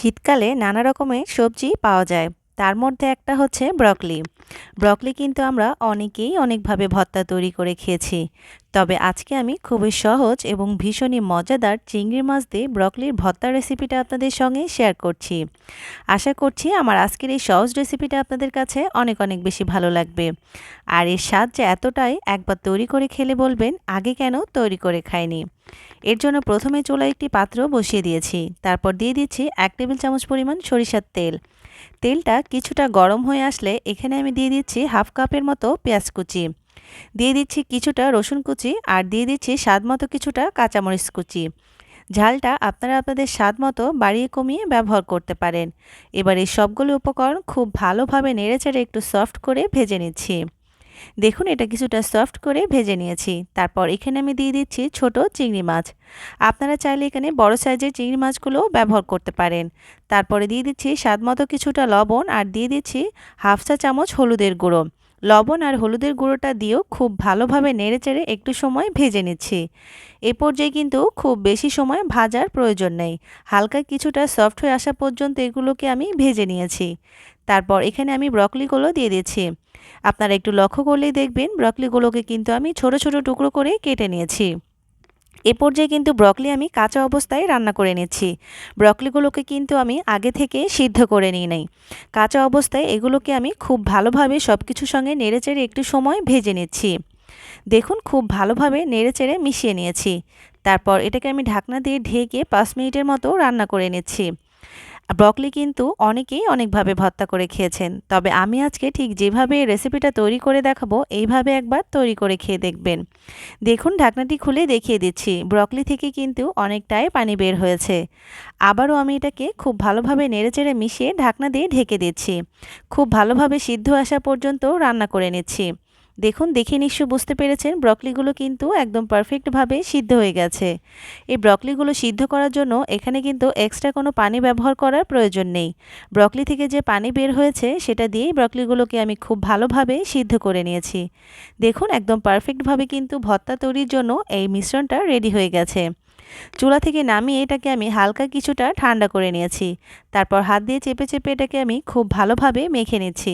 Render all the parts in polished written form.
শীতকালে নানা রকমের সবজি পাওয়া যায়। তার মধ্যে একটা হচ্ছে ব্রকলি। ব্রকলি কিন্তু আমরা অনেকেই অনেকভাবে ভর্তা তৈরি করে খেয়েছি। তবে আজকে আমি খুবই সহজ এবং ভীষণই মজাদার চিংড়ি মাছ দিয়ে ব্রকলির ভর্তার রেসিপিটা আপনাদের সঙ্গে শেয়ার করছি। আশা করছি আমার আজকের এই সহজ রেসিপিটা আপনাদের কাছে অনেক অনেক বেশি ভালো লাগবে। আর এর স্বাদ যে এতটাই, একবার তৈরি করে খেলে বলবেন আগে কেন তৈরি করে খাইনি। এর জন্য প্রথমে চুলায় একটি পাত্র বসিয়ে দিয়েছি। তারপর দিয়ে দিচ্ছি 1 টেবিল চামচ পরিমাণ সরিষার তেল। তেলটা কিছুটা গরম হয়ে আসলে এখানে আমি দিয়ে দিচ্ছি হাফ কাপের মতো পেঁয়াজ কুচি। দিয়ে দিচ্ছি কিছুটা রসুন কুচি আর দিয়ে দিচ্ছি স্বাদ মতো কিছুটা কাঁচামরিচ কুচি। ঝালটা আপনারা আপনাদের স্বাদ মতো বাড়িয়ে কমিয়ে ব্যবহার করতে পারেন। এবার এই সবগুলো উপকরণ খুব ভালোভাবে নেড়েচেড়ে একটু সফট করে ভেজে নিচ্ছি। দেখুন এটা কিছুটা সফট করে ভেজে নিয়েছি। তারপর এখানে আমি দিয়ে দিচ্ছি ছোট চিংড়ি মাছ। আপনারা চাইলে এখানে বড় সাইজের চিংড়ি মাছগুলোও ব্যবহার করতে পারেন। তারপরে দিয়ে দিচ্ছি স্বাদমতো কিছুটা লবণ আর দিয়ে দিচ্ছি হাফ চা চামচ হলুদের গুঁড়ো। লবণ আর হলুদের গুঁড়োটা দিয়েও খুব ভালোভাবে নেড়েচেড়ে একটু সময় ভেজে নিচ্ছি। এ পর্যায়ে কিন্তু খুব বেশি সময় ভাজার প্রয়োজন নেই। হালকা কিছুটা সফট হয়ে আসা পর্যন্ত এগুলোকে আমি ভেজে নিয়েছি। তারপর এখানে আমি ব্রকলিগুলো দিয়ে দিচ্ছি। আপনারা একটু লক্ষ্য করলেই দেখবেন ব্রকলিগুলোকে কিন্তু আমি ছোট ছোট টুকরো করে কেটে নিয়েছি। এ পর্যায়ে কিন্তু ব্রকলি আমি কাঁচা অবস্থায় রান্না করে নিচ্ছি। ব্রকলিগুলোকে কিন্তু আমি আগে থেকে সিদ্ধ করে নিই নাই। কাঁচা অবস্থায় এগুলোকে আমি খুব ভালোভাবে সব কিছুর সঙ্গে নেড়েচেড়ে একটু সময় ভেজে নিচ্ছি। দেখুন খুব ভালোভাবে নেড়েচেড়ে মিশিয়ে নিয়েছি। তারপর এটাকে আমি ঢাকনা দিয়ে ঢেকে 5 মিনিটের মতো রান্না করে নিচ্ছি। ব্রকলি কিন্তু অনেকেই অনেকভাবে ভর্তা করে খেয়েছেন। তবে আমি আজকে ঠিক যেভাবে এই রেসিপিটা তৈরি করে দেখাবো, এইভাবে একবার তৈরি করে খেয়ে দেখবেন। দেখুন ঢাকনাটি খুলে দেখিয়ে দিচ্ছি। ব্রকলি থেকে কিন্তু অনেকটাই পানি বের হয়েছে। আবারও আমি এটাকে খুব ভালোভাবে নেড়েচেড়ে মিশিয়ে ঢাকনা দিয়ে ঢেকে দিচ্ছি। খুব ভালোভাবে সিদ্ধ আসা পর্যন্ত রান্না করে নিচ্ছি। দেখুন দেখে নিশ্চয় বুঝতে পেরেছেন ব্রকলিগুলো কিন্তু একদম পারফেক্টভাবে সিদ্ধ হয়ে গেছে। এই ব্রকলিগুলো সিদ্ধ করার জন্য এখানে কিন্তু এক্সট্রা কোনো পানি ব্যবহার করার প্রয়োজন নেই। ব্রকলি থেকে যে পানি বের হয়েছে সেটা দিয়েই ব্রকলিগুলোকে আমি খুব ভালোভাবে সিদ্ধ করে নিয়েছি। দেখুন একদম পারফেক্টভাবে কিন্তু ভর্তা তৈরির জন্য এই মিশ্রণটা রেডি হয়ে গেছে। চুলা থেকে নামিয়ে এটাকে আমি হালকা কিছুটা ঠান্ডা করে নিয়েছি। তারপর হাত দিয়ে চেপে চেপে এটাকে আমি খুব ভালোভাবে মেখে নিচ্ছি।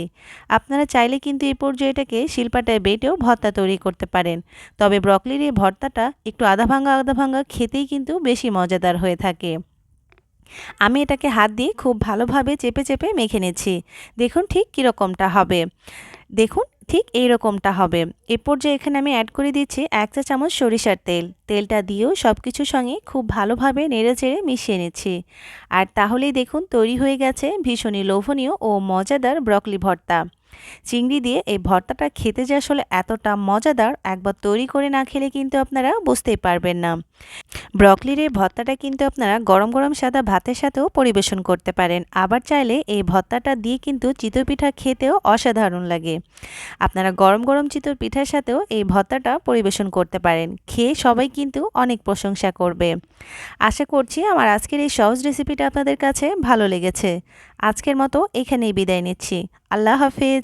আপনারা চাইলে কিন্তু এই পর্যায়ে এটাকে শিলপাটায় বেটেও ভর্তা তৈরি করতে পারেন। তবে ব্রকলির এই ভর্তাটা একটু আধা ভাঙা খেতেই কিন্তু বেশি মজাদার হয়ে থাকে। আমি এটাকে হাত দিয়ে খুব ভালোভাবে চেপে চেপে মেখে নিচ্ছি। দেখুন ঠিক কীরকমটা হবে। দেখুন ঠিক এই রকমটা হবে। এ পর্যায়ে এখানে আমি অ্যাড করে দিচ্ছি 1 চা চামচ সরিষার তেল। তেলটা দিয়েও সব কিছুর সঙ্গে খুব ভালোভাবে নেড়েচেড়ে মিশিয়ে নিচ্ছি। আর তাহলেই দেখুন তৈরি হয়ে গেছে ভীষণই লোভনীয় ও মজাদার ব্রকলি ভর্তা। চিংড়ি দিয়ে এই ভর্তাটা খেতে যে আসলে এতটা মজাদার, একবার তৈরি করে না খেলে কিন্তু আপনারা বুঝতেই পারবেন না। ব্রকলির এই ভর্তাটা কিন্তু আপনারা গরম গরম সাদা ভাতের সাথেও পরিবেশন করতে পারেন। আবার চাইলে এই ভর্তাটা দিয়ে কিন্তু চিতই পিঠা খেতেও অসাধারণ লাগে। আপনারা গরম গরম চিতই পিঠার সাথেও এই ভর্তাটা পরিবেশন করতে পারেন। খেয়ে সবাই কিন্তু অনেক প্রশংসা করবে। আশা করছি আমার আজকের এই সহজ রেসিপিটা আপনাদের কাছে ভালো লেগেছে। আজকের মতো এখানেই বিদায় নিচ্ছি। আল্লাহ হাফেজ।